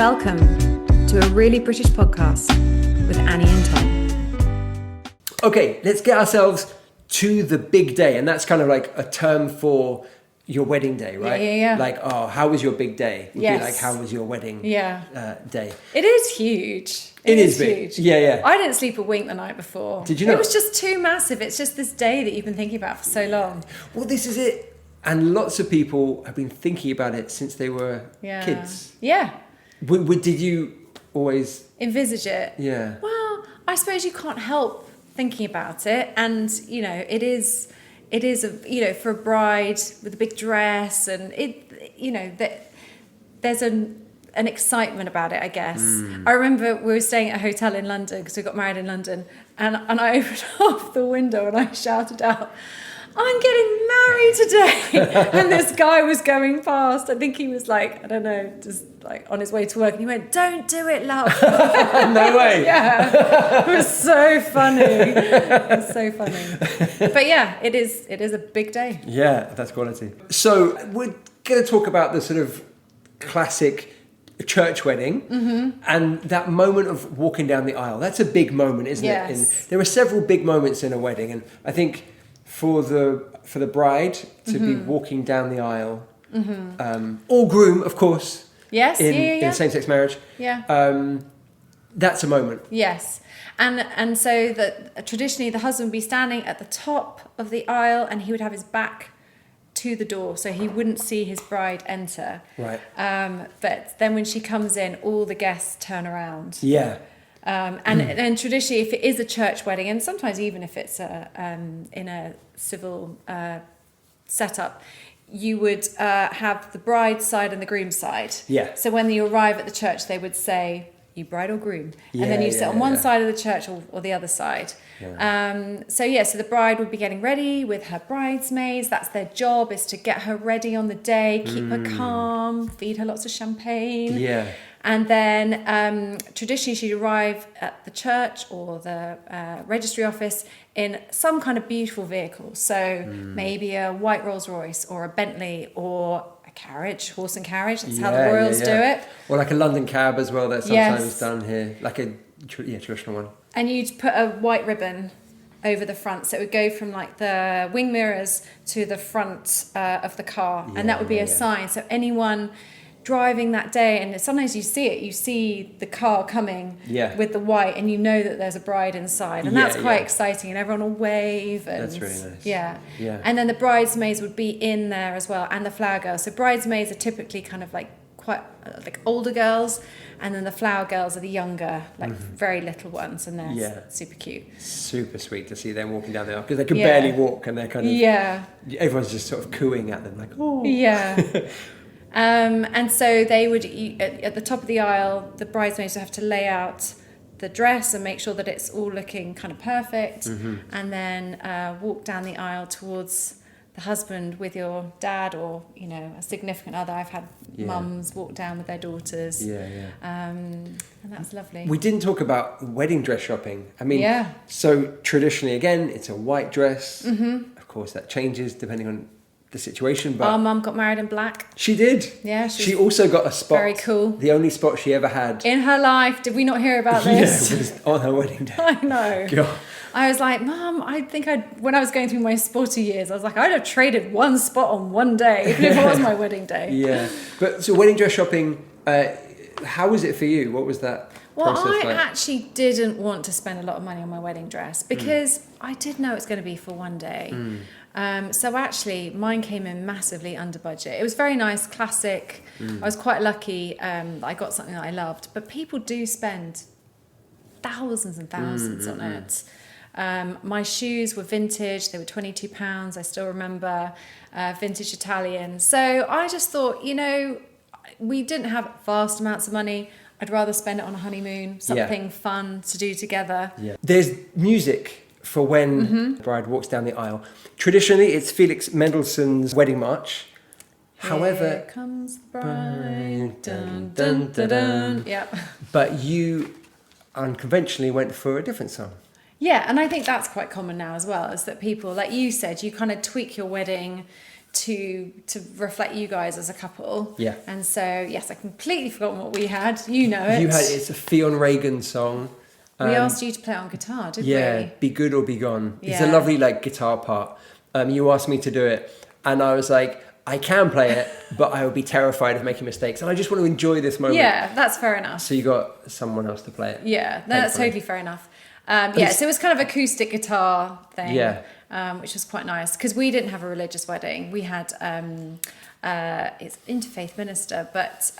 Welcome to a Really British podcast with Annie and Tom. Okay, let's get ourselves to the big day. And that's kind of like a term for your wedding day, right? Yeah. Like, oh, how was your big day? Would Yes. be like, how was your wedding day? It is huge. It is big. huge. Yeah. I didn't sleep a wink the night before. Did you not? It was just too massive. It's just this day that you've been thinking about for so long. Well, this is it. And lots of people have been thinking about it since they were kids. Yeah. Did you always... Envisage it. Yeah. Well, I suppose you can't help thinking about it. And, you know, it is for a bride with a big dress and there's an excitement about it, I guess. I remember we were staying at a hotel in London because we got married in London, and I opened up the window and I shouted out, "I'm getting married today!" And this guy was going past. I think he was like, I don't know, just like on his way to work, and he went, "Don't do it, love." No way. Yeah, it was so funny. It's so funny. But yeah, it is a big day. Yeah, that's quality. So we're going to talk about the sort of classic church wedding and that moment of walking down the aisle. That's a big moment, isn't it? And there are several big moments in a wedding, and I think for the bride to be walking down the aisle, or groom, of course. Yes, in same-sex marriage. Yeah. That's a moment. Yes. And so that traditionally the husband would be standing at the top of the aisle and he would have his back to the door so he wouldn't see his bride enter. Right. But then when she comes in, all the guests turn around. Yeah. And traditionally, if it is a church wedding, and sometimes even if it's in a civil setup, you would have the bride's side and the groom's side. Yeah. So when you arrive at the church, they would say, "You bride or groom?" And then you sit on one side of the church or the other side. Yeah. So the bride would be getting ready with her bridesmaids. That's their job, is to get her ready on the day, keep her calm, feed her lots of champagne. Yeah. And then traditionally she'd arrive at the church or the registry office in some kind of beautiful vehicle. So maybe a white Rolls Royce or a Bentley or a carriage, horse and carriage. That's how the royals do it. Or like a London cab as well. That's sometimes done here. Like a traditional one. And you'd put a white ribbon over the front. So it would go from like the wing mirrors to the front of the car. And that would be a sign. So anyone driving that day, and sometimes you see the car coming with the white, and you know that there's a bride inside, and that's quite exciting, and everyone will wave, and that's really nice. Yeah. And then the bridesmaids would be in there as well, and the flower girls. So bridesmaids are typically kind of like quite like older girls, and then the flower girls are the younger, like very little ones, and they're super cute, super sweet to see them walking down the aisle because they can barely walk, and they're kind of everyone's just sort of cooing at them like, oh and so they would, at the top of the aisle, the bridesmaids would have to lay out the dress and make sure that it's all looking kind of perfect, and then walk down the aisle towards the husband with your dad or, you know, a significant other. I've had mums walk down with their daughters. And that's lovely. We didn't talk about wedding dress shopping. I mean, so traditionally, again, it's a white dress. Of course, that changes depending on the situation, but our mum got married in black. She did. Yeah, she also got a spot. Very cool. The only spot she ever had in her life. Did we not hear about this? Yeah, it was on her wedding day. I know. God. I was like, Mum, I think when I was going through my sporty years, I was like, I'd have traded one spot on one day, even if it was my wedding day. Yeah, but so wedding dress shopping. How was it for you? What was that? Well, I actually didn't want to spend a lot of money on my wedding dress because I did know it was going to be for one day. So actually, mine came in massively under budget. It was very nice, classic. I was quite lucky that I got something that I loved. But people do spend thousands and thousands on it. My shoes were vintage. They were £22. I still remember, vintage Italian. So I just thought, you know, we didn't have vast amounts of money. I'd rather spend it on a honeymoon, something fun to do together. Yeah. There's music for when the bride walks down the aisle. Traditionally, it's Felix Mendelssohn's Wedding March. However, here comes the bride, dun, dun, dun, dun. Yep. But you unconventionally went for a different song. Yeah, and I think that's quite common now as well, is that people, like you said, you kind of tweak your wedding to reflect you guys as a couple. Yeah. And so, yes, I completely forgotten what we had. You know it. It's a Fionn Reagan song. We asked you to play it on guitar, didn't we? Yeah, Be Good or Be Gone. It's a Yeah. lovely like guitar part. You asked me to do it, and I was like, I can play it, but I would be terrified of making mistakes, and I just want to enjoy this moment. Yeah, that's fair enough. So you got someone else to play it. Yeah, no, that's totally fair enough. So it was kind of acoustic guitar thing. Yeah. Which was quite nice because we didn't have a religious wedding. We had it's interfaith minister, but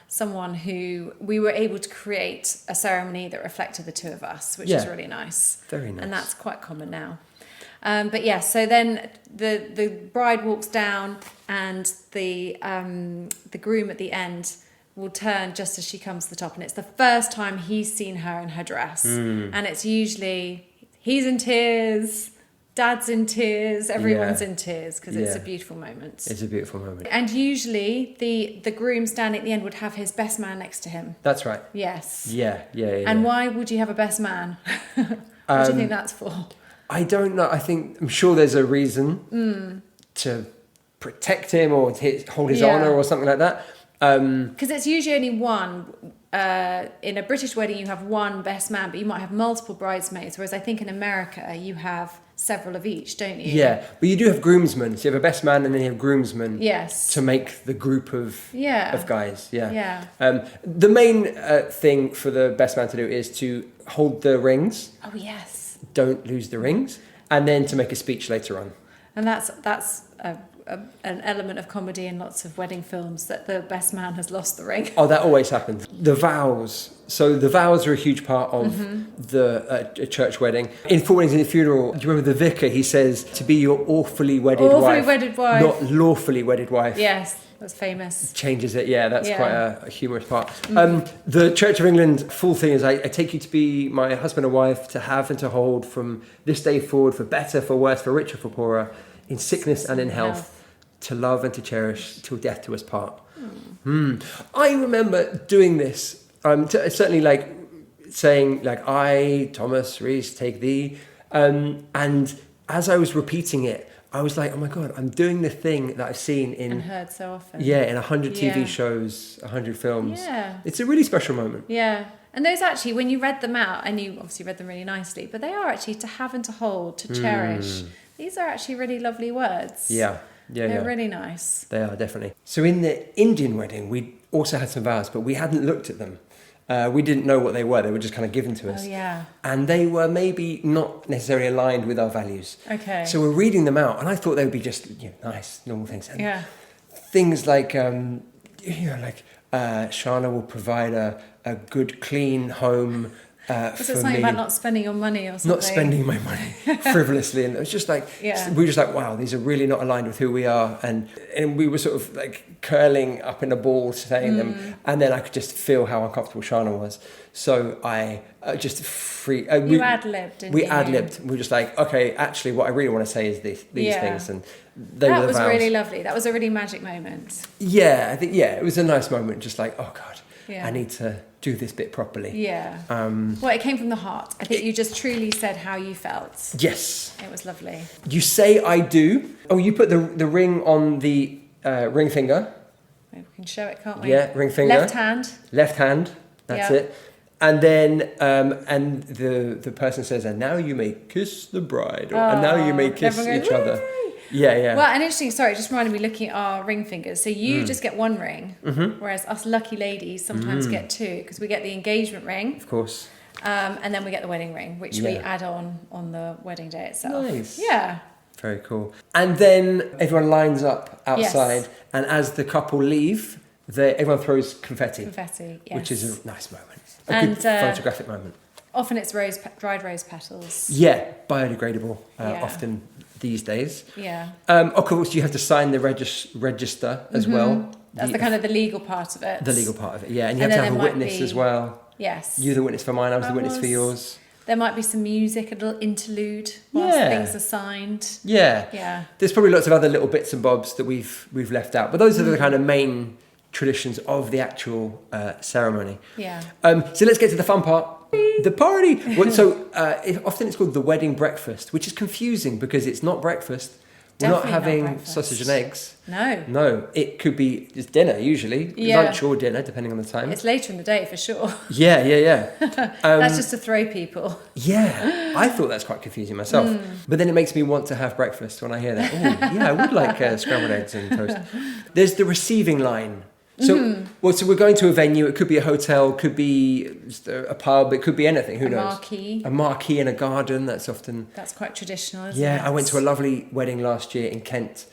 someone who we were able to create a ceremony that reflected the two of us, which is really nice. Very nice. And that's quite common now. But yeah, so then the bride walks down, and the groom at the end will turn just as she comes to the top, and it's the first time he's seen her in her dress, and it's usually he's in tears. Dad's in tears, everyone's in tears because it's a beautiful moment. It's a beautiful moment. And usually the groom standing at the end would have his best man next to him. That's right. Yes. Yeah. And why would you have a best man? What do you think that's for? I don't know. I'm sure there's a reason to protect him or to hold his honour or something like that. Because it's usually only one. In a British wedding, you have one best man, but you might have multiple bridesmaids. Whereas I think in America, you have several of each, don't you? Yeah, but you do have groomsmen. So you have a best man and then you have groomsmen. Yes. To make the group of guys. Yeah. Yeah. The main thing for the best man to do is to hold the rings. Oh yes. Don't lose the rings, and then to make a speech later on. And that's an element of comedy in lots of wedding films, that the best man has lost the ring. Oh, that always happens. The vows. So the vows are a huge part of the church wedding. In Four Weddings and a Funeral, do you remember the vicar? He says to be your awfully wedded wife. Not lawfully wedded wife. Yes, that's famous. Changes it. Yeah, that's quite a humorous part. The Church of England full thing is I take you to be my husband and wife, to have and to hold from this day forward, for better, for worse, for richer, for poorer, in sickness and in health, to love and to cherish till death do us part. I remember doing this. Certainly like saying like, I, Thomas Rees, take thee. And as I was repeating it, I was like, oh my God, I'm doing the thing that I've seen in... And heard so often. Yeah, in 100 TV shows, 100 films. Yeah. It's a really special moment. Yeah. And those actually, when you read them out, and you obviously read them really nicely, but they are actually to have and to hold, to cherish. These are actually really lovely words. Yeah. They're really nice. They are, definitely. So in the Indian wedding, we also had some vows, but we hadn't looked at them. We didn't know what they were. They were just kind of given to us. Oh, yeah. And they were maybe not necessarily aligned with our values. Okay. So we're reading them out, and I thought they would be just nice, normal things. And things like, Shana will provide a good, clean home. Was it something about not spending your money or something? Not spending my money frivolously, and it was just like we were just like, wow, these are really not aligned with who we are, and we were sort of like curling up in a ball saying them, and then I could just feel how uncomfortable Shana was, so I just you ad-libbed, didn't we you? ad-libbed. We were just like, okay, actually what I really want to say is these things, and that was really lovely. That was a really magic moment. Yeah, I think it was a nice moment, just like, oh God, I need to do this bit properly. Yeah. Well, it came from the heart. I think you just truly said how you felt. Yes. It was lovely. You say I do. Oh, you put the ring on the ring finger. Maybe we can show it, can't we? Yeah, ring finger. Left hand. Left hand. That's it. And then and the person says, and now you may kiss the bride. And now you may kiss each other. Yeah. Well, and interesting, sorry, it just reminded me looking at our ring fingers. So you just get one ring, whereas us lucky ladies sometimes get two, because we get the engagement ring. Of course. And then we get the wedding ring, which we add on the wedding day itself. Nice. Yeah. Very cool. And then everyone lines up outside, and as the couple leave, everyone throws confetti. Confetti, yes. Which is a nice moment. A good photographic moment. Often it's dried rose petals. Yeah, biodegradable often these days. Yeah. Of course, you have to sign the register as well. That's the legal part of it. The legal part of it, yeah. And you have to have a witness as well. Yes. You're the witness for mine, I was the witness for yours. There might be some music, a little interlude whilst things are signed. Yeah. Yeah. There's probably lots of other little bits and bobs that we've left out. But those are the kind of main traditions of the actual ceremony. Yeah. So let's get to the fun part. The party. Well, so often it's called the wedding breakfast, which is confusing because it's not breakfast. We're not Definitely not having breakfast. sausage and eggs. No. No, it could be just dinner usually, Yeah. lunch or dinner, depending on the time. It's later in the day for sure. Yeah. That's just to throw people. Yeah, I thought that's quite confusing myself. But then it makes me want to have breakfast when I hear that. Oh, yeah, I would like scrambled eggs and toast. There's the receiving line. So, so we're going to a venue. It could be a hotel, could be just a pub, it could be anything. Who knows? Marquee. A marquee in a garden. That's often. That's quite traditional, isn't it? Yeah, I went to a lovely wedding last year in Kent.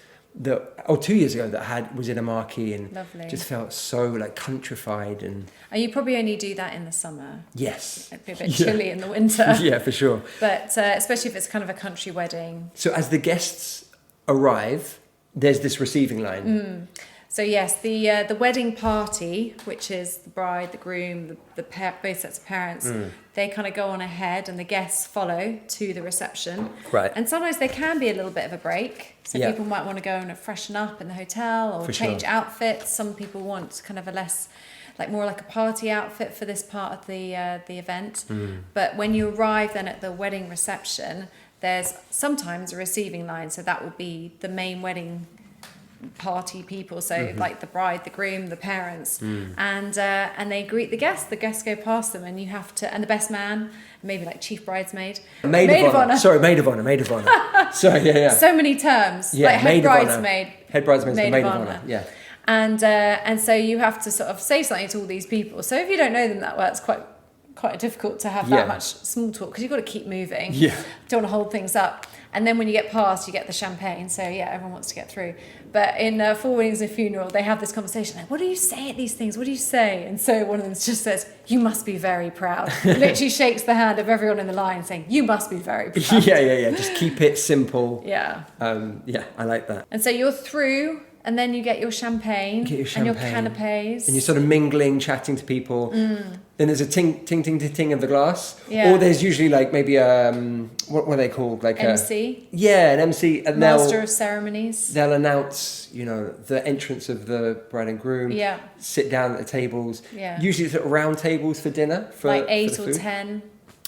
2 years ago that was in a marquee and Lovely. just felt so like countrified and And you probably only do that in the summer. yes, It'd be a bit chilly in the winter. yeah, for sure. But especially if it's kind of a country wedding. So as the guests arrive, there's this receiving line. So yes, the wedding party, which is the bride, the groom, both sets of parents, they kind of go on ahead and the guests follow to the reception. Right. And sometimes there can be a little bit of a break. So Yeah. people might want to go and freshen up in the hotel or For change sure. outfits. Some people want kind of a less, more like a party outfit for this part of the event. But when you arrive then at the wedding reception, there's sometimes a receiving line. So that will be the main wedding party people, so like the bride, the groom, the parents, and they greet the guests go past them, and you have to, and the best man, maybe like chief bridesmaid, Maid of honor. Sorry, maid of honor. Sorry, yeah. So many terms. Yeah, like head maid of honor. bridesmaid, Head bridesmaid, maid maid of of honor. honor. Yeah. And so you have to sort of say something to all these people. So if you don't know them that well, it's quite difficult to have that Yeah. much small talk because you've got to keep moving. Yeah. Don't want to hold things up. And then when you get past, you get the champagne. So yeah, everyone wants to get through. But in For Weddings and Funeral, they have this conversation like, what do you say at these things? What do you say? And so one of them just says, you must be very proud. Literally shakes the hand of everyone in the line saying, you must be very proud. Yeah. Just keep it simple. Yeah. Yeah, I like that. And so you're through, and then you get your champagne, and your canapes. And you're sort of mingling, chatting to people. Then there's a ting, ting, ting, ting, ting of the glass. Yeah. Or there's usually like maybe what are they called? Like MC. an MC. And Master of ceremonies. they'll announce, the entrance of the bride and groom. Yeah. Sit down at the tables. Yeah. Usually it's at round tables for dinner. Like for 8 the or food. 10.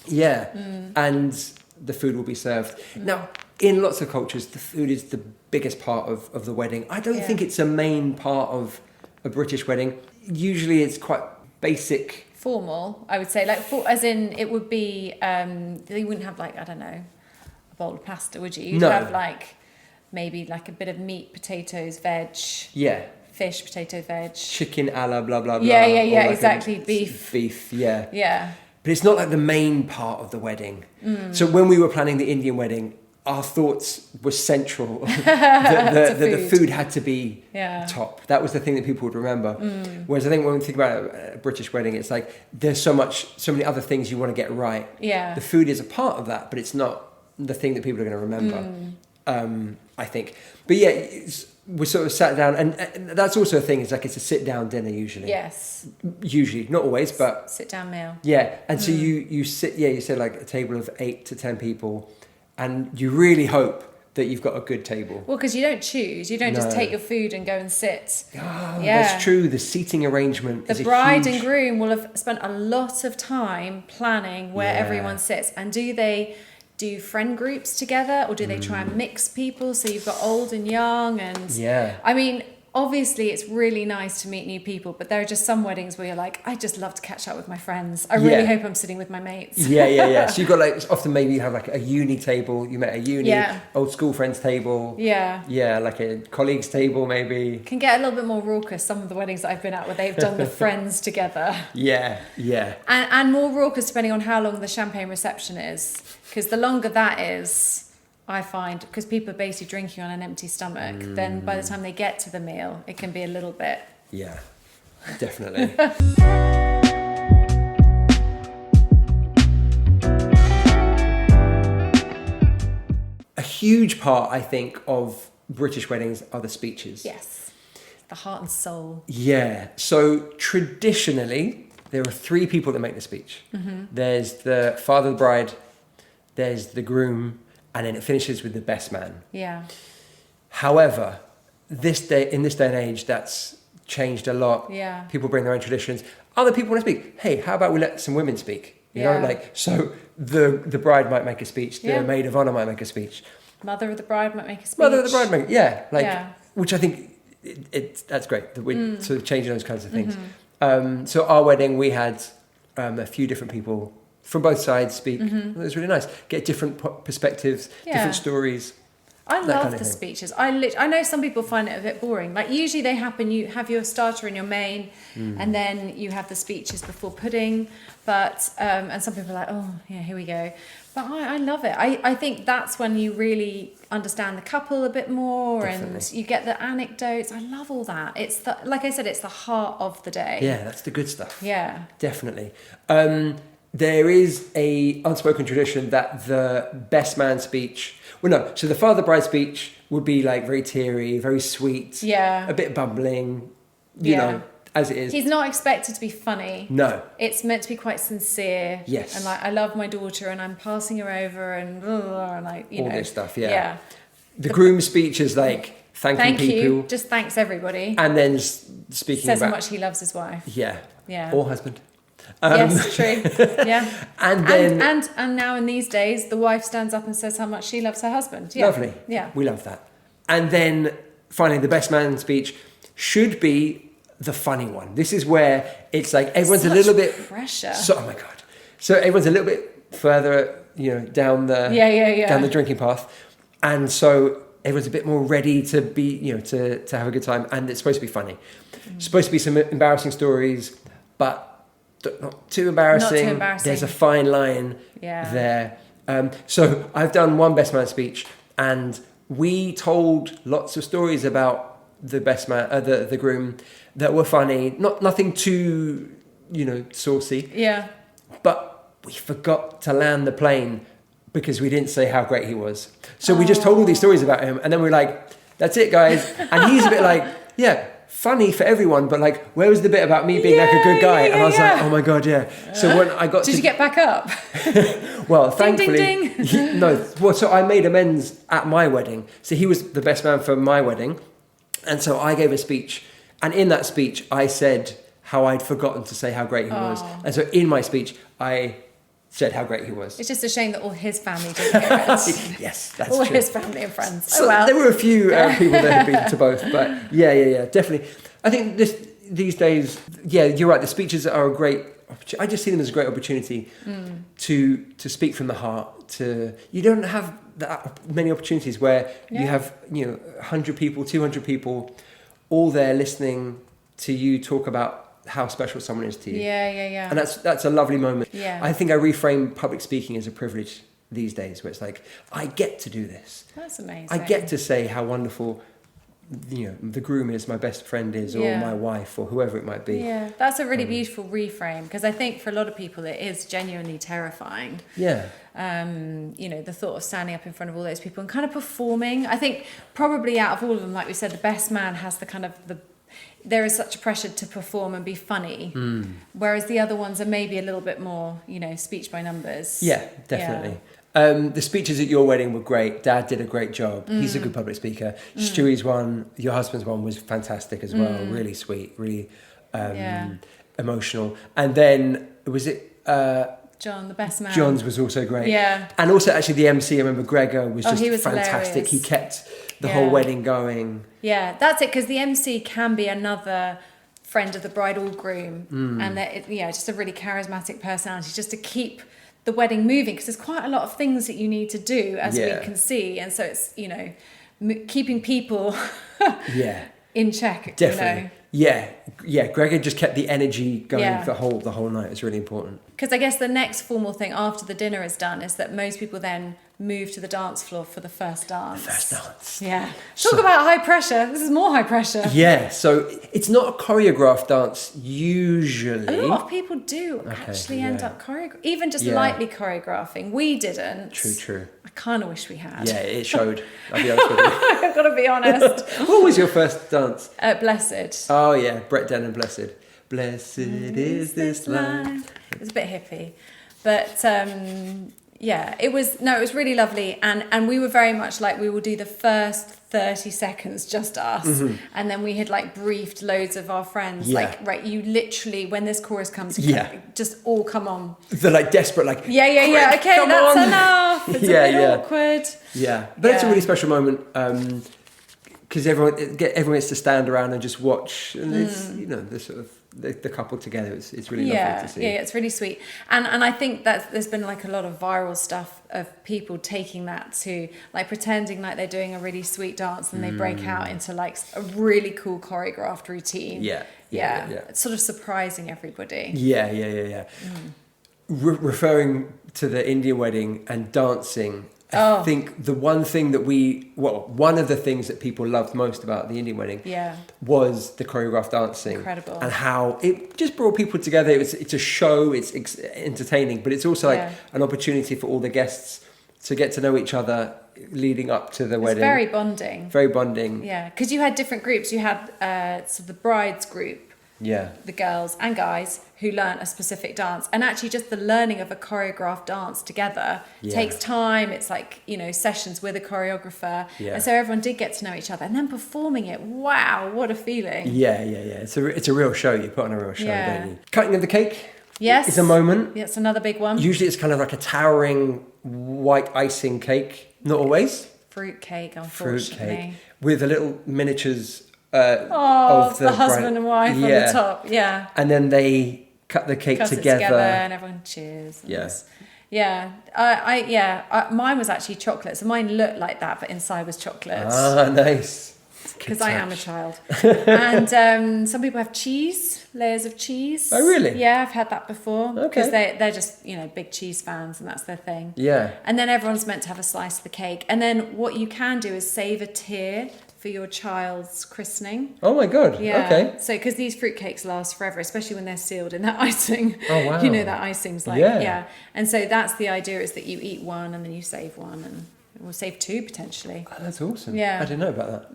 Yeah. And the food will be served. Now, in lots of cultures, the food is the biggest part of the wedding. I don't think it's a main part of a British wedding. Usually it's quite basic. Formal, I would say, as in it would be. You wouldn't have I don't know, a bowl of pasta, would you? You'd No. have maybe a bit of meat, potatoes, veg. Yeah. Fish, potato, veg. Chicken a la blah, blah, blah. Yeah, or like exactly. Beef. Beef, yeah. Yeah. But it's not like the main part of the wedding. So when we were planning the Indian wedding, our thoughts were central. the food had to be top. That was the thing that people would remember. Whereas I think when we think about a British wedding, it's like there's so many other things you want to get right. Yeah. The food is a part of that, but it's not the thing that people are going to remember. I think. But yeah, we sort of sat down, and that's also a thing. It's like it's a sit-down dinner usually. Yes. Usually, not always, but Sit-down meal. yeah. And so you sit. Yeah, you said like a table of 8 to 10 people. And you really hope that you've got a good table. Well, because you don't choose. You don't just No. take your food and go and sit. Oh, Yeah. that's true. The seating arrangement is The a bride huge... and groom will have spent a lot of time planning where Yeah. everyone sits. And do they do friend groups together, or do they try and mix people so you've got old and young? And Yeah. I mean, obviously it's really nice to meet new people, but there are just some weddings where you're like, I just love to catch up with my friends. I really Yeah. hope I'm sitting with my mates. Yeah. So you've got often maybe you have a uni table. You met a uni, Yeah. old school friends table. Yeah. Yeah, like a colleagues table maybe. Can get a little bit more raucous, some of the weddings that I've been at where they've done the friends together. Yeah. And more raucous depending on how long the champagne reception is. Because the longer that is, I find, because people are basically drinking on an empty stomach, then by the time they get to the meal, it can be a little bit. Yeah, definitely. A huge part, I think, of British weddings are the speeches. Yes. The heart and soul. Yeah. So traditionally, there are 3 people that make the speech. There's the father of the bride, there's the groom, and then it finishes with the best man. Yeah. However, in this day and age, that's changed a lot. Yeah. People bring their own traditions. Other people want to speak. Hey, how about we let some women speak? You know, Yeah. so the bride might make a speech, the Yeah. maid of honor might make a speech. mother of the bride might make a speech. Mother of the bride, Yeah. which I think that's great that we're sort of changing those kinds of things. So our wedding, we had a few different people from both sides speak. It was really nice. Get different perspectives, different stories. I love the speeches. I know some people find it a bit boring. Like usually they happen, you have your starter and your main, and then you have the speeches before pudding. But and some people are like, oh yeah, here we go. But I love it. I think that's when you really understand the couple a bit more, and you get the anecdotes. I love all that. It's like I said, it's the heart of the day. Yeah, that's the good stuff. Yeah, definitely. There is a unspoken tradition that the best man speech. Well, no. So the father bride speech would be like very teary, very sweet. Yeah. A bit bumbling. You know, as it is. He's not expected to be funny. No. It's meant to be quite sincere. Yes. And like, I love my daughter, and I'm passing her over, and blah, blah, blah, and like, you all know, this stuff. Yeah. Yeah. The groom speech is like thanking people. You. Just thanks everybody. And then speaking says about how much he loves his wife. Yeah. Yeah. Or husband. Yes, true. Yeah. And then and now in these days, the wife stands up and says how much she loves her husband. Yeah. Lovely. Yeah. We love that. And then finally, the best man speech should be the funny one. This is where it's like everyone's a little bit pressure. Oh my god! So everyone's a little bit further, down the down the drinking path, and so everyone's a bit more ready to be, to have a good time, and it's supposed to be funny. Supposed to be some embarrassing stories, but not too embarrassing. Not too embarrassing. There's a fine line there. So I've done one best man speech, and we told lots of stories about the best man, the groom, that were funny. Nothing too, saucy. Yeah. But we forgot to land the plane because we didn't say how great he was. So we just told all these stories about him, and then we're like, "That's it, guys." And he's a bit like, "Yeah." Funny for everyone, but like, where was the bit about me being like a good guy? And I was like, oh my god, yeah. So when I got did you get back up? Well, ding, thankfully, ding, ding. No. Well, so I made amends at my wedding. So he was the best man for my wedding, and so I gave a speech, and in that speech, I said how I'd forgotten to say how great he was, and so in my speech, I said how great he was. It's just a shame that all his family didn't hear it. Yes, that's all true. His family and friends. So oh well. There were a few people that had been to both, but yeah, definitely. I think these days, you're right. The speeches are a great. I just see them as a great opportunity to speak from the heart. You don't have that many opportunities where you have 100 people, 200 people, all there listening to you talk about how special someone is to you. Yeah. And that's a lovely moment. Yeah. I think I reframe public speaking as a privilege these days, where it's like, I get to do this. That's amazing. I get to say how wonderful, the groom is, my best friend is, or my wife, or whoever it might be. Yeah, that's a really beautiful reframe, because I think for a lot of people it is genuinely terrifying. Yeah. The thought of standing up in front of all those people and kind of performing. I think probably out of all of them, like we said, the best man has there is such a pressure to perform and be funny, whereas the other ones are maybe a little bit more, speech by numbers. Yeah, definitely. Yeah. The speeches at your wedding were great. Dad did a great job. He's a good public speaker. Stewie's one, your husband's one, was fantastic as well. Really sweet, really emotional. And then, was it... John, the best man. John's was also great. Yeah. And also, actually, the MC, I remember Gregor was just he was fantastic. Hilarious. He kept the whole wedding going. Yeah, that's it, because the MC can be another friend of the bride or groom, and just a really charismatic personality, just to keep the wedding moving, because there's quite a lot of things that you need to do, as we can see, and so it's keeping people in check. Definitely. Yeah. Gregor just kept the energy going the whole night. It's really important. Because I guess the next formal thing after the dinner is done is that most people then move to the dance floor for the first dance. The first dance. Yeah. Talk about high pressure. This is more high pressure. Yeah. So it's not a choreographed dance usually. A lot of people do actually end up even just lightly choreographing. We didn't. True. I kind of wish we had. Yeah, it showed. I'll be honest with you. I've got to be honest. What was your first dance? Blessed. Oh yeah, Brett Dennen, Blessed. Blessed is this land. It was a bit hippie, but it was really lovely, and we were very much like, we will do the first 30 seconds just us, and then we had like briefed loads of our friends, like, right, you literally, when this chorus comes, just all come on. They're like desperate, like, okay, that's enough. It's a bit awkward. But it's a really special moment, because everyone gets to stand around and just watch, and it's, the sort of the couple together. It's really lovely to see. Yeah, it's really sweet. And I think that there's been like a lot of viral stuff of people taking that to like pretending like they're doing a really sweet dance, and they break out into like a really cool choreographed routine. It's sort of surprising everybody. Referring to the Indian wedding and dancing, I think the one thing that one of the things that people loved most about the Indian wedding was the choreographed dancing. Incredible. And how it just brought people together. It's a show, it's entertaining, but it's also like an opportunity for all the guests to get to know each other leading up to the wedding. Very bonding. Very bonding. Yeah, because you had different groups. You had so the bride's group, the girls and guys who learn a specific dance, and actually just the learning of a choreographed dance together takes time. It's like, sessions with a choreographer, and so everyone did get to know each other, and then performing it, wow, what a feeling. It's a real show. You put on a real show, don't you? Cutting of the cake is a moment. It's another big one. Usually it's kind of like a towering white icing cake, not always. Fruit cake, unfortunately. With a little miniatures of the husband and wife on the top, and then they cut the cake together, and everyone cheers. Mine was actually chocolate, so mine looked like that, but inside was chocolate. Nice. Because I am a child. And some people have layers of cheese. Oh, really? Yeah, I've had that before. Because they're just, big cheese fans, and that's their thing. Yeah. And then everyone's meant to have a slice of the cake. And then what you can do is save a tear for your child's christening. Oh my God. Yeah. Okay. So, because these fruitcakes last forever, especially when they're sealed in that icing. Oh wow. That icing's like, And so that's the idea, is that you eat one and then you save one, and we'll save two potentially. Oh, that's awesome. Yeah. I didn't know about that.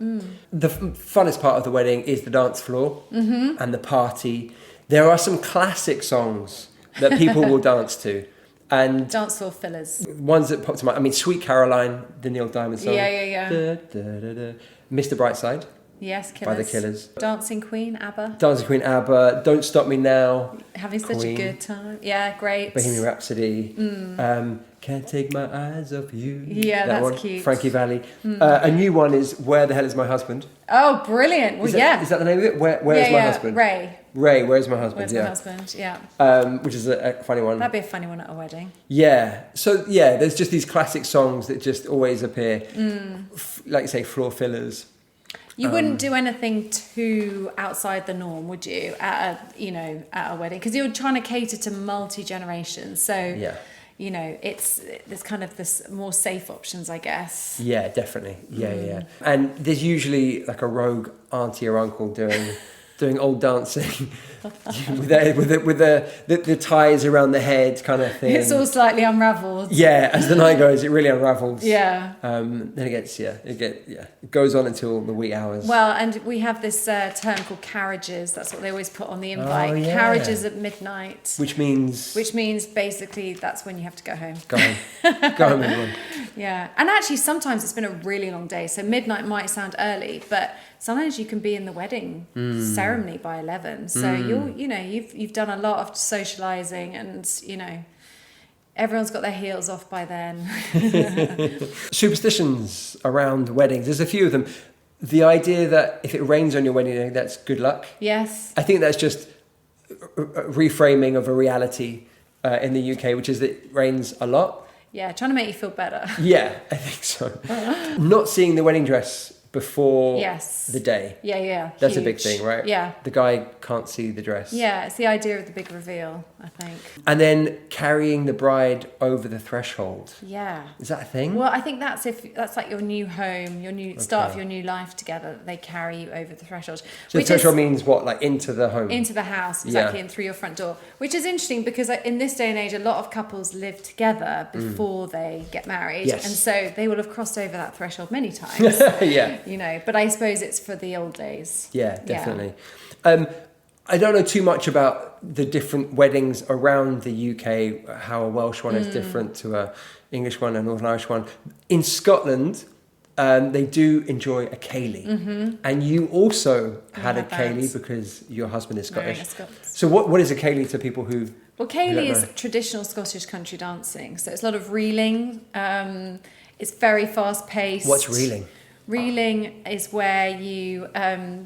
The funnest part of the wedding is the dance floor and the party. There are some classic songs that people will dance to. And dance floor fillers. Ones that pop to mind. I mean, Sweet Caroline, the Neil Diamond song. Yeah. Da, da, da, da. Mr. Brightside. Yes, Killers. By the Killers. Dancing Queen, ABBA. Dancing Queen, ABBA. Don't Stop Me Now. Having such a good time. Yeah, great. Bohemian Rhapsody. Can't Take My Eyes Off You. Yeah, that's cute. Frankie Valli. A new one is Where the Hell Is My Husband? Oh, brilliant. Well, Is that the name of it? Where is my husband? Ray, Where's My Husband? Where's my husband? Yeah. Which is a funny one. That'd be a funny one at a wedding. Yeah. So, there's just these classic songs that just always appear. Like you say, floor fillers. You wouldn't do anything too outside the norm, would you? At a wedding, because you're trying to cater to multi-generations. So there's kind of this more safe options, I guess. Yeah, definitely. Yeah. And there's usually like a rogue auntie or uncle doing old dancing with the ties around the head kind of thing. It's all slightly unravelled. Yeah, as the night goes, it really unravels. Yeah. Then it goes on until the wee hours. Well, and we have this term called carriages. That's what they always put on the invite. Oh, yeah. Carriages at midnight. Which means basically that's when you have to go home. Go home, everyone. Yeah, and actually sometimes it's been a really long day, so midnight might sound early, but sometimes you can be in the wedding ceremony by 11. So you've done a lot of socialising, and everyone's got their heels off by then. Superstitions around weddings. There's a few of them. The idea that if it rains on your wedding day, that's good luck. Yes. I think that's just a reframing of a reality in the UK, which is that it rains a lot. Yeah, trying to make you feel better. Yeah, I think so. Not seeing the wedding dress before the day. Yeah. That's huge. A big thing, right? Yeah. The guy can't see the dress. Yeah, it's the idea of the big reveal, I think. And then carrying the bride over the threshold. Yeah. Is that a thing? Well, I think that's like your new home, your new start of your new life together. They carry you over the threshold. So the threshold means what? Like into the home? Into the house, exactly, and through your front door. Which is interesting because in this day and age, a lot of couples live together before they get married. Yes. And so they will have crossed over that threshold many times. Yeah. But I suppose it's for the old days. Yeah, definitely. Yeah. I don't know too much about the different weddings around the UK, how a Welsh one is different to a English one, a Northern Irish one. In Scotland, they do enjoy a ceilidh. And you also had a ceilidh because your husband is Scottish. So what is a ceilidh to people who... Well, ceilidh is traditional Scottish country dancing. So it's a lot of reeling. It's very fast paced. What's reeling? Reeling is where you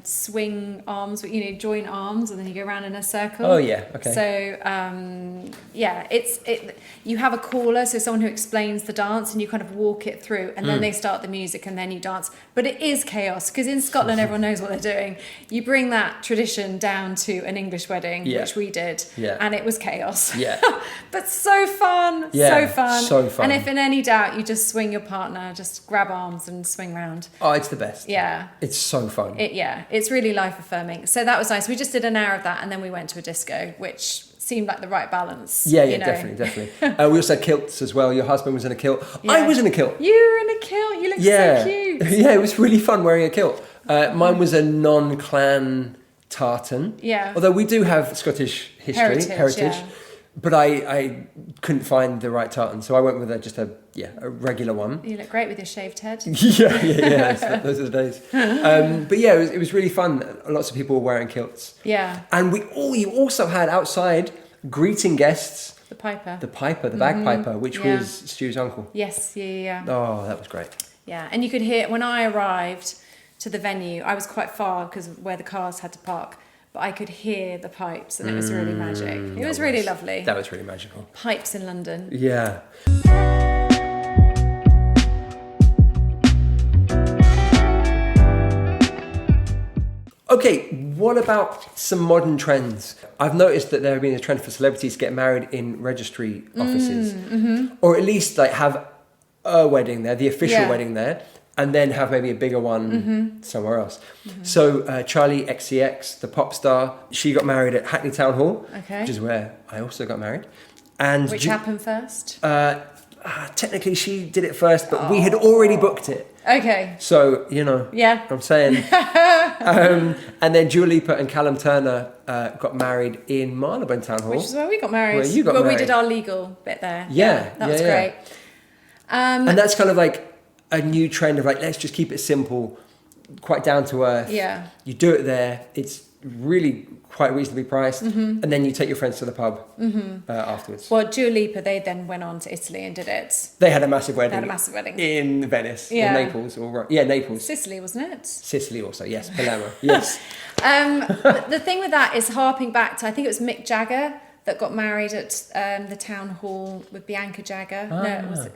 swing arms, join arms, and then you go around in a circle. Oh yeah, okay. So you have a caller, so someone who explains the dance, and you kind of walk it through, and then they start the music, and then you dance. But it is chaos because in Scotland everyone knows what they're doing. You bring that tradition down to an English wedding, which we did, and it was chaos. Yeah, but so fun, so fun. And if in any doubt, you just swing your partner, just grab arms and swing round. Oh, it's the best. Yeah. It's so fun. It's really life affirming. So that was nice. We just did an hour of that and then we went to a disco, which seemed like the right balance. Yeah, definitely. We also had kilts as well. Your husband was in a kilt. Yeah. I was in a kilt. You were in a kilt. You looked so cute. Yeah, it was really fun wearing a kilt. Mine was a non-clan tartan. Yeah. Although we do have Scottish heritage. Yeah. But I couldn't find the right tartan, so I went with a regular one. You look great with your shaved head. Yeah. Those are the days. But yeah, it was really fun. Lots of people were wearing kilts. Yeah. And you also had outside greeting guests. The piper, the bagpiper, which was Stu's uncle. Yes, yeah. Oh, that was great. Yeah, and you could hear when I arrived to the venue. I was quite far because of where the cars had to park. But I could hear the pipes and it was really magic. It was really lovely. That was really magical. Pipes in London. Yeah. Okay, what about some modern trends? I've noticed that there have been a trend for celebrities to get married in registry offices. Or at least like have a wedding there, the official wedding there. And then have maybe a bigger one somewhere else. So Charlie XCX, the pop star, she got married at Hackney Town Hall, which is where I also got married. And which happened first? Technically, she did it first, but we had already booked it. Okay. So, I'm saying. And then Dua Lipa and Callum Turner got married in Marylebone Town Hall. Which is where we got married. Where you got married. We did our legal bit there. Yeah. That was great. And that's kind of like a new trend of like, let's just keep it simple, quite down to earth. Yeah. You do it there. It's really quite reasonably priced. And then you take your friends to the pub afterwards. Well, Dua Lipa, they then went on to Italy and did it. They had a massive wedding. In Venice. Or Naples. Naples. Sicily, wasn't it? Sicily also, yes. Palermo, yes. The thing with that is harping back to, I think it was Mick Jagger that got married at the town hall with Bianca Jagger.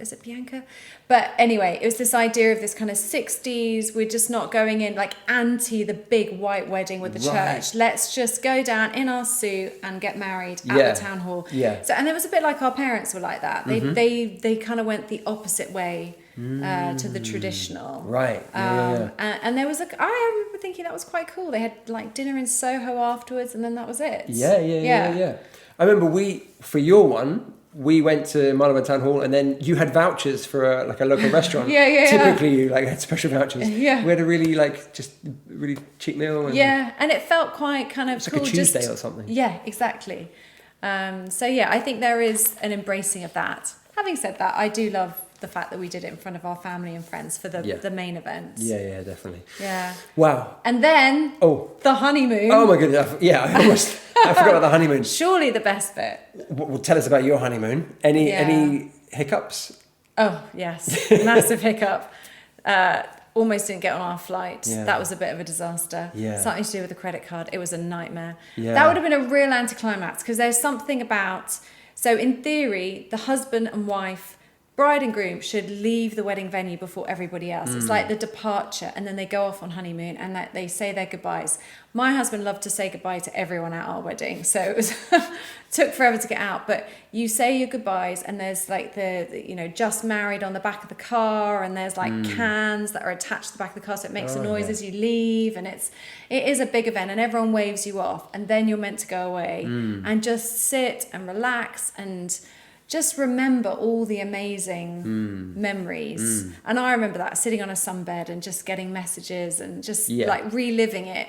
Is it Bianca? But anyway, it was this idea of this kind of 60s, we're just not going in like anti the big white wedding with the church. Let's just go down in our suit and get married at the town hall. Yeah. So, and it was a bit like our parents were like that. They kind of went the opposite way to the traditional. Right. And there was I remember thinking that was quite cool. They had like dinner in Soho afterwards and then that was it. Yeah. I remember for your one, we went to Marylebone Town Hall and then you had vouchers for a local restaurant. Typically you had special vouchers. Yeah. We had a really just really cheap meal. And it felt quite kind of cool. Like a Tuesday or something. Yeah, exactly. I think there is an embracing of that. Having said that, I do love the fact that we did it in front of our family and friends for the main event. Yeah, definitely. Yeah. Wow. And then the honeymoon. Oh my goodness. I forgot about the honeymoon. Surely the best bit. Well, tell us about your honeymoon. Any hiccups? Oh, yes. Massive hiccup. Almost didn't get on our flight. Yeah. That was a bit of a disaster. Yeah. Something to do with the credit card. It was a nightmare. Yeah. That would have been a real anticlimax because there's something about... So in theory, the husband and wife... bride and groom should leave the wedding venue before everybody else. It's like the departure and then they go off on honeymoon and that they say their goodbyes. My husband loved to say goodbye to everyone at our wedding. So it was took forever to get out. But you say your goodbyes and there's like the just married on the back of the car and there's like cans that are attached to the back of the car so it makes a noise as you leave and it is a big event and everyone waves you off and then you're meant to go away and just sit and relax and just remember all the amazing memories. And I remember that, sitting on a sunbed and just getting messages and just like reliving it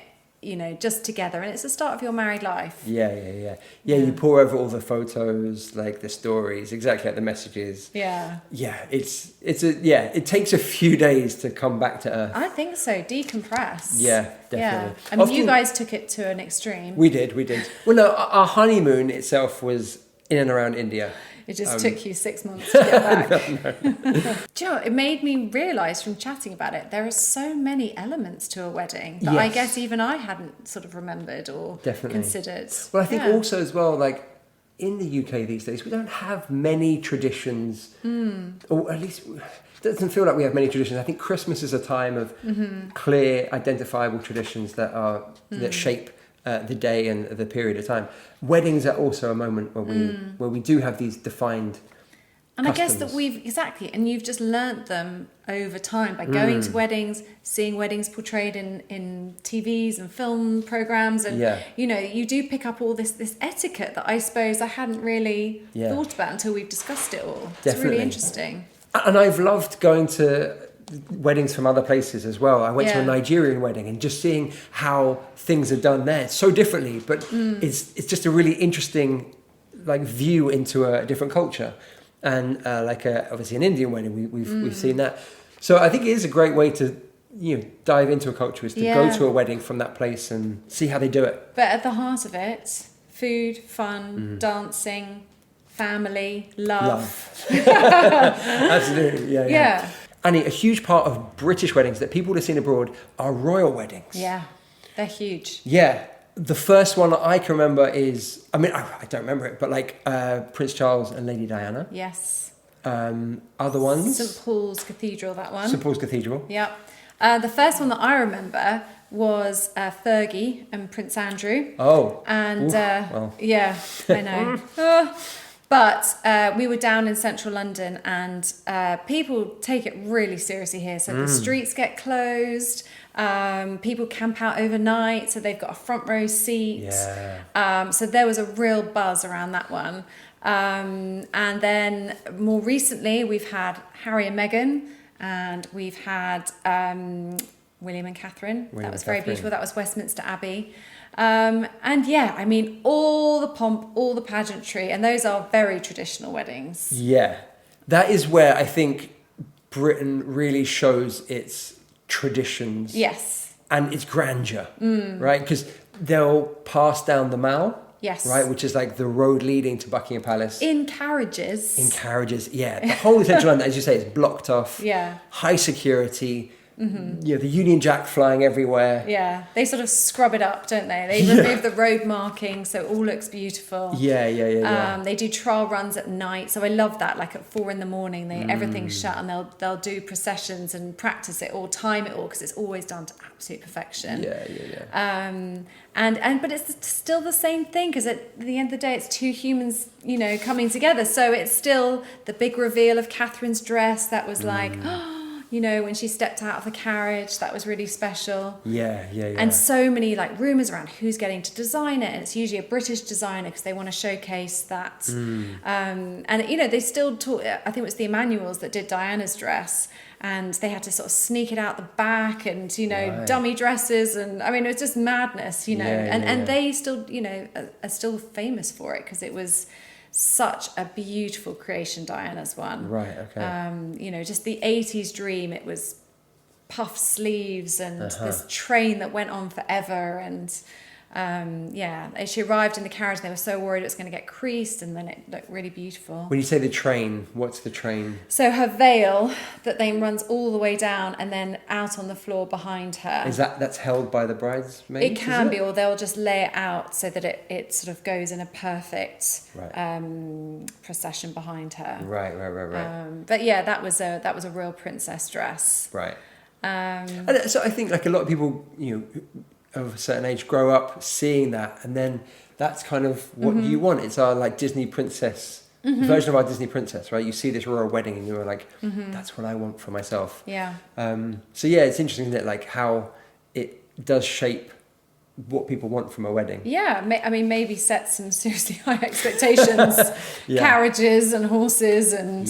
just together, and it's the start of your married life. Yeah. You pour over all the photos, like the stories, exactly like the messages. Yeah. It takes a few days to come back to earth. I think so. Decompress. Yeah, definitely. Yeah. I mean, you guys took it to an extreme. We did. Well, no, our honeymoon itself was in and around India. It just took you 6 months to get back. No. Do you know, it made me realise from chatting about it, there are so many elements to a wedding that I guess even I hadn't sort of remembered or considered. Well, I think also as well, like in the UK these days, we don't have many traditions, or at least it doesn't feel like we have many traditions. I think Christmas is a time of clear, identifiable traditions that shape the day and the period of time. Weddings are also a moment where we do have these defined and customs. I guess that and you've just learnt them over time by going to weddings, seeing weddings portrayed in TVs and film programs, and you do pick up all this etiquette that I suppose I hadn't really thought about until we've discussed it all. It's really interesting. And I've loved going to weddings from other places as well. I went to a Nigerian wedding and just seeing how things are done there so differently, but it's just a really interesting view into a different culture. And obviously an Indian wedding, we've seen that. So I think it is a great way to dive into a culture, is to go to a wedding from that place and see how they do it. But at the heart of it, food, fun, dancing, family, love. Absolutely, yeah. And a huge part of British weddings that people would have seen abroad are royal weddings. Yeah, they're huge. Yeah. The first one that I can remember is, I don't remember it, but Prince Charles and Lady Diana. Yes. Other ones? St Paul's Cathedral, that one. St Paul's Cathedral. Yep. The first one that I remember was Fergie and Prince Andrew. Oh. And yeah, I know. But we were down in central London, and people take it really seriously here. So the streets get closed. People camp out overnight, so they've got a front row seat. Yeah. So there was a real buzz around that one. And then more recently, we've had Harry and Meghan, and we've had William and Catherine. That was very beautiful. That was Westminster Abbey. And all the pomp, all the pageantry, and those are very traditional weddings. Yeah. That is where I think Britain really shows its traditions. Yes. And its grandeur, right? Because they'll pass down the Mall. Yes. Right, which is like the road leading to Buckingham Palace. In carriages, yeah. The whole of central London, as you say, is blocked off. Yeah. High security. The Union Jack flying everywhere. Yeah, they sort of scrub it up, don't they? They remove the road marking so it all looks beautiful. Yeah. They do trial runs at night, so I love that. Like at 4 a.m, everything's shut, and they'll do processions and practice it or time it all, because it's always done to absolute perfection. Yeah. But it's still the same thing, because at the end of the day, it's two humans, coming together. So it's still the big reveal of Catherine's dress. That was when she stepped out of the carriage, that was really special. Yeah. And so many rumours around who's getting to design it, and it's usually a British designer because they want to showcase that. They still talk. I think it was the Emanuels that did Diana's dress, and they had to sort of sneak it out the back, and dummy dresses, and it was just madness, and they still are still famous for it because it was such a beautiful creation, Diana's one. Right, okay. Just the 80s dream. It was puff sleeves and this train that went on forever. And as she arrived in the carriage, they were so worried it was going to get creased, and then it looked really beautiful. When you say the train, what's the train? So her veil that then runs all the way down and then out on the floor behind her. That's held by the bridesmaids? It can be, or they'll just lay it out so that it sort of goes in a perfect procession behind her. Right. But yeah, that was a real princess dress. Right. And so I think a lot of people, of a certain age grow up seeing that, and then that's kind of what you want. It's our Disney princess version of our Disney princess, right? You see this royal wedding and you're like, that's what I want for myself. Yeah. So yeah, it's interesting, isn't it? How it does shape what people want from a wedding. Yeah, maybe set some seriously high expectations. Carriages and horses and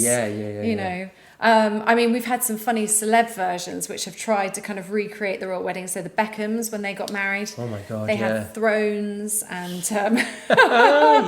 I mean, we've had some funny celeb versions which have tried to kind of recreate the royal wedding. So the Beckhams, when they got married, Oh my God, they yeah. had thrones and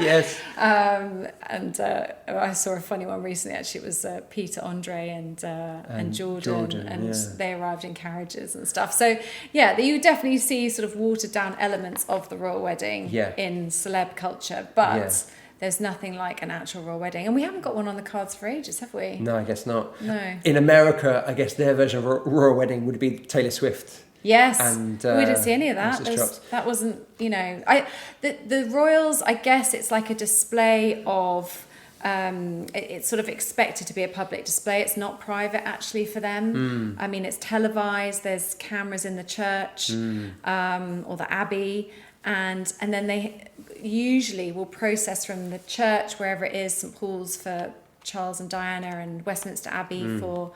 Yes. I saw a funny one recently. Actually, it was Peter, Andre, and Jordan, and yeah. they arrived in carriages and stuff. So yeah, you definitely see sort of watered down elements of the royal wedding Yeah. in celeb culture, but. Yeah. There's nothing like an actual royal wedding. And we haven't got one on the cards for ages, have we? No, I guess not. No. In America, I guess their version of royal wedding would be Taylor Swift. Yes. And we didn't see any of that. Mrs. Chops. That wasn't, the royals, I guess it's like a display of, it's sort of expected to be a public display. It's not private actually for them. I mean, it's televised. There's cameras in the church or the abbey. And then they usually will process from the church, wherever it is, St Paul's for Charles and Diana, and Westminster Abbey for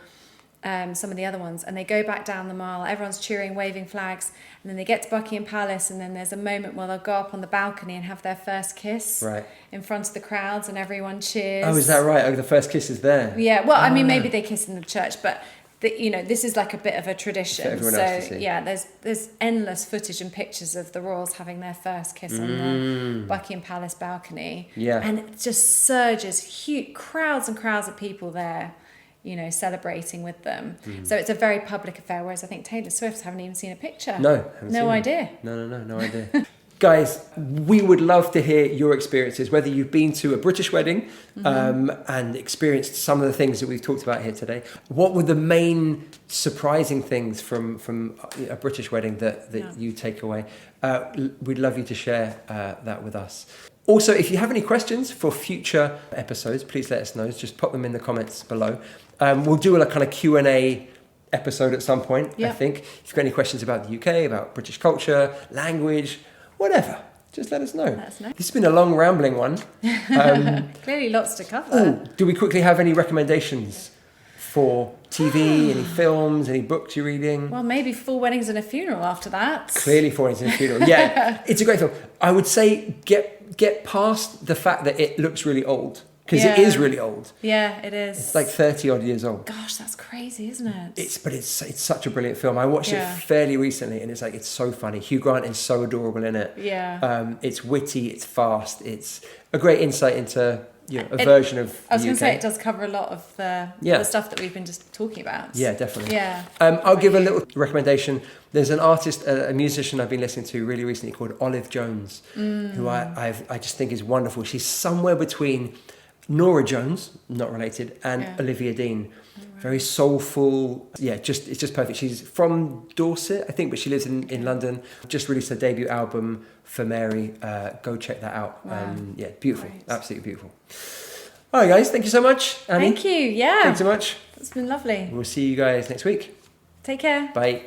some of the other ones. And they go back down the mile, everyone's cheering, waving flags. And then they get to Buckingham Palace, and then there's a moment where they'll go up on the balcony and have their first kiss in front of the crowds, and everyone cheers. Oh, is that right? Oh, the first kiss is there. Yeah, well, I mean, maybe they kiss in the church, but... this is like a bit of a tradition. For everyone else to see. Yeah, there's endless footage and pictures of the royals having their first kiss on the Buckingham Palace balcony. Yeah. And it just surges, huge crowds and crowds of people there, celebrating with them. So it's a very public affair, whereas I think Taylor Swift haven't even seen a picture. No idea. No idea. Guys, we would love to hear your experiences, whether you've been to a British wedding and experienced some of the things that we've talked about here today. What were the main surprising things from a British wedding that you take away? We'd love you to share that with us. Also, if you have any questions for future episodes, please let us know. Just pop them in the comments below. We'll do a kind of Q&A episode at some point, I think. If you've got any questions about the UK, about British culture, language, whatever, just let us know. Let us know. This has been a long, rambling one. Clearly lots to cover. Do we quickly have any recommendations for TV, any films, any books you're reading? Well, maybe Four Weddings and a Funeral after that. Clearly Four Weddings and a Funeral. Yeah, it's a great film. I would say get past the fact that it looks really old, because it is really old. Yeah, it is. It's like 30 odd years old. Gosh, that's crazy, isn't it? It's such a brilliant film. I watched it fairly recently, and it's so funny. Hugh Grant is so adorable in it. Yeah. It's witty, it's fast, it's a great insight into a version of I was the going UK. to say it does cover a lot of the stuff that we've been just talking about. Yeah, definitely. Yeah. I'll give a little recommendation. There's an artist, a musician I've been listening to really recently called Olive Jones, who I just think is wonderful. She's somewhere between Norah Jones, not related, and Olivia Dean. Very soulful. Yeah, it's just perfect. She's from Dorset, I think, but she lives in London. Just released her debut album for Mary. Go check that out. Wow. Beautiful. Great. Absolutely beautiful. All right, guys. Thank you so much, Annie. Thank you. Yeah. Thanks so much. It's been lovely. We'll see you guys next week. Take care. Bye.